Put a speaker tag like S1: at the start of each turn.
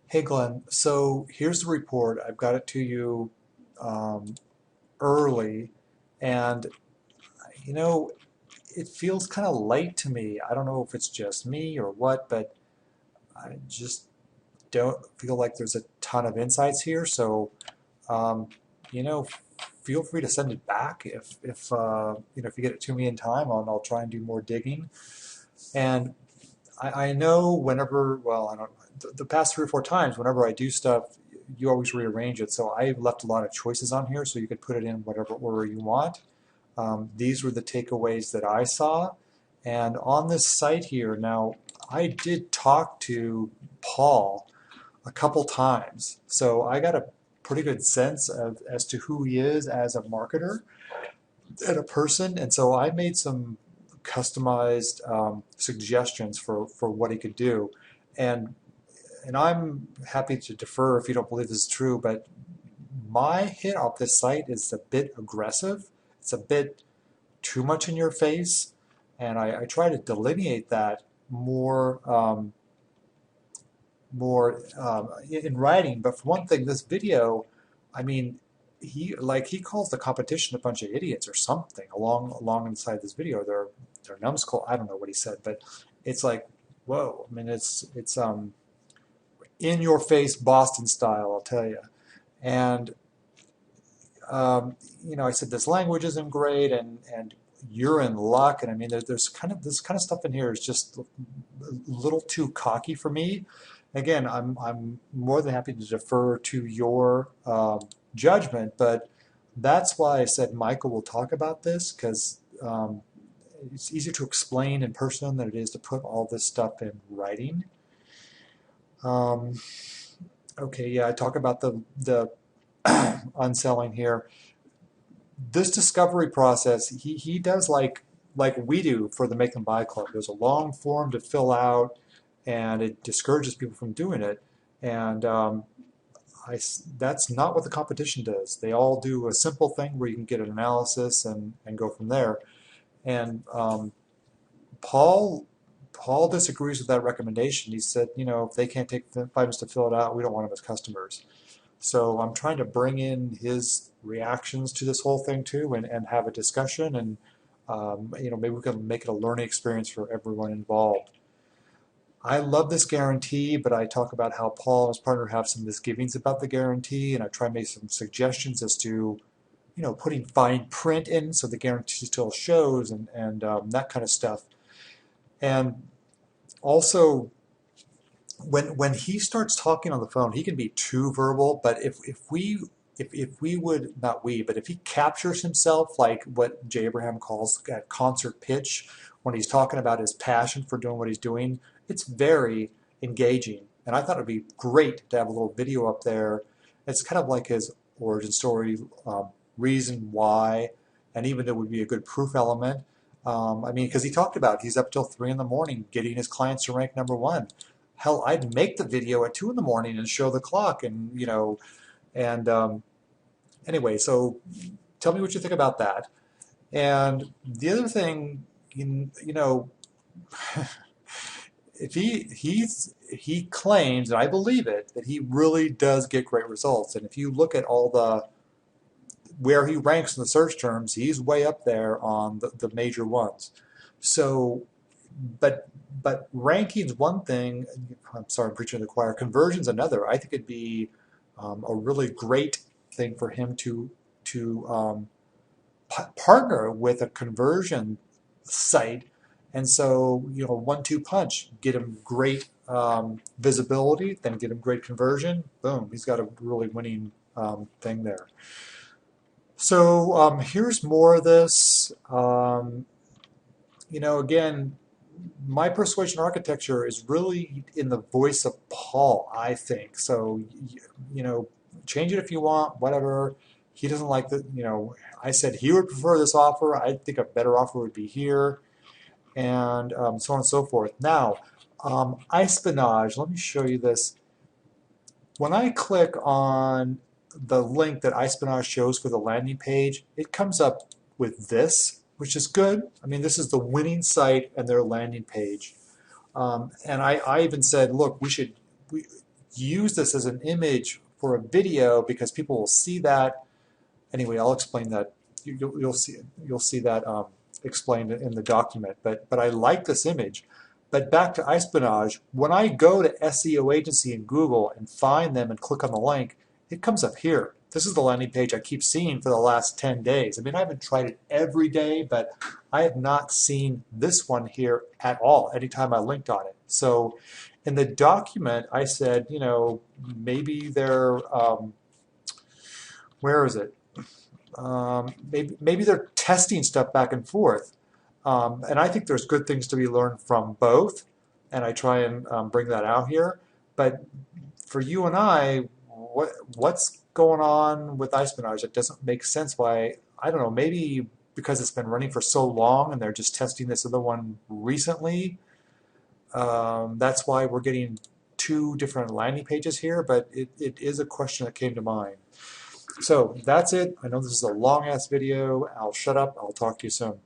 S1: Hey Glenn, so here's the report. I've got it to you um, early, and you know, it feels kind of light to me. I don't know if it's just me or what, but I just don't feel like there's a ton of insights here. So, um, you know, feel free to send it back if you get it to me in time. I'll try and do more digging. And I know whenever, well, I don't, the past 3 or 4 times, whenever I do stuff, you always rearrange it. So I left a lot of choices on here, so you could put it in whatever order you want. These were the takeaways that I saw. And on this site here, now I did talk to Paul a couple times, so I got a pretty good sense of as to who he is as a marketer and a person. And so I made some customized suggestions for what he could do. And and I'm happy to defer if you don't believe this is true, but my hit off this site is a bit aggressive. It's a bit too much in your face, and I try to delineate that more in writing. But for one thing, this video, I mean, he calls the competition a bunch of idiots or something along inside this video. They're numbskull. I don't know what he said, but it's like, whoa. I mean, it's in your face Boston style, I'll tell you. And I said this language isn't great, and you're in luck. And I mean, there's kind of this kind of stuff in here is just a little too cocky for me. Again, I'm more than happy to defer to your judgment, but that's why I said Michael will talk about this because it's easier to explain in person than it is to put all this stuff in writing. Um, okay, yeah, I talk about the unselling here. This discovery process, he does like we do for the Make and Buy Club. There's a long form to fill out, and it discourages people from doing it. And that's not what the competition does. They all do a simple thing where you can get an analysis and go from there. And Paul Paul disagrees with that recommendation. He said, if they can't take the 5 minutes to fill it out, we don't want them as customers. So I'm trying to bring in his reactions to this whole thing too, and have a discussion, and maybe we can make it a learning experience for everyone involved. I love this guarantee, but I talk about how Paul and his partner have some misgivings about the guarantee, and I try to make some suggestions as to, putting fine print in so the guarantee still shows, and that kind of stuff. And also, when he starts talking on the phone, he can be too verbal. But if we would, not we, but if he captures himself like what Jay Abraham calls a concert pitch, when he's talking about his passion for doing what he's doing, it's very engaging. And I thought it'd be great to have a little video up there. It's kind of like his origin story, reason why, and even it would be a good proof element. I mean, because he talked about he's up till 3 in the morning getting his clients to rank #1. Hell, I'd make the video at 2 in the morning and show the clock, and anyway, so tell me what you think about that. And the other thing, if he claims, and I believe it, that he really does get great results. And if you look at all the where he ranks in the search terms, he's way up there on the major ones. So, but ranking's one thing. I'm sorry, I'm preaching to the choir. Conversion's another. I think it'd be a really great thing for him to partner with a conversion site, and so 1-2 punch, get him great visibility, then get him great conversion. Boom, he's got a really winning thing there. So here's more of this. Again, my persuasion architecture is really in the voice of Paul, I think. So, change it if you want, whatever. He doesn't like I said he would prefer this offer. I think a better offer would be here, and so on and so forth. Now, Ispionage, let me show you this. When I click on the link that Ispionage shows for the landing page, it comes up with this, which is good. I mean, this is the winning site and their landing page. And I even said, look, use this as an image for a video because people will see that. Anyway, I'll explain that. You'll see that explained in the document. But I like this image. But back to Ispionage, when I go to SEO Agency in Google and find them and click on the link, it comes up here. This is the landing page I keep seeing for the last 10 days. I mean, I haven't tried it every day, but I have not seen this one here at all anytime I linked on it. So in the document, I said, you know, maybe they're, where is it? Maybe they're testing stuff back and forth. And I think there's good things to be learned from both, and I try and bring that out here. But for you and I, what's going on with Ispionage? It doesn't make sense why, I don't know, maybe because it's been running for so long and they're just testing this other one recently. That's why we're getting two different landing pages here, but it is a question that came to mind. So that's it. I know this is a long-ass video. I'll shut up. I'll talk to you soon.